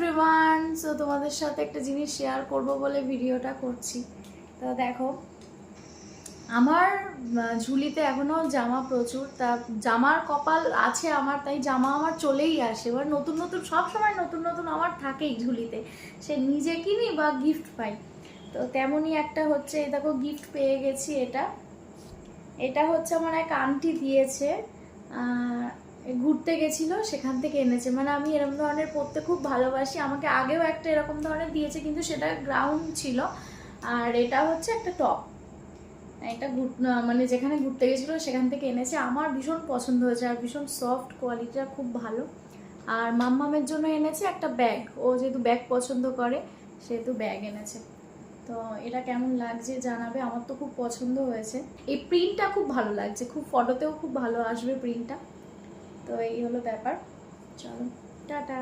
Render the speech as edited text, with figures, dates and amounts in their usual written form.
Everyone, so তোমাদের সাথে একটা জিনিস শেয়ার করব বলে ভিডিওটা করছি। তো দেখো, আমার ঝুলিতে এখনো জামা প্রচুর, তা জামার কপাল আছে আমার, তাই জামা আমার চলেই আসে। এবার নতুন নতুন সব সময় নতুন নতুন আমার থাকেই ঝুলিতে, সে নিজে কিনি বা গিফট পাই। তো তেমনই একটা হচ্ছে, এই দেখো গিফট পেয়ে গেছি। এটা হচ্ছে আমার এক আন্টি দিয়েছে, ঘুরতে গেছিলো সেখান থেকে এনেছে। মানে আমি এরকম ধরনের পরতে খুব ভালোবাসি, আমাকে আগেও একটা এরকম ধরনের দিয়েছে, কিন্তু সেটা গ্রাউন্ড ছিল, আর এটা হচ্ছে একটা টপ। এটা মানে যেখানে ঘুরতে গেছিলো সেখান থেকে এনেছে। আমার ভীষণ পছন্দ হয়েছে, আর ভীষণ সফট, কোয়ালিটিটা খুব ভালো। আর মাম্মামের জন্য এনেছে একটা ব্যাগ, ও যেহেতু ব্যাগ পছন্দ করে সেহেতু ব্যাগ এনেছে। তো এটা কেমন লাগছে জানাবে, আমার তো খুব পছন্দ হয়েছে। এই প্রিন্টটা খুব ভালো লাগছে, খুব ফটোতেও খুব ভালো আসবে প্রিন্টটা। তো এই হলো ব্যাপার, চলো টাটা।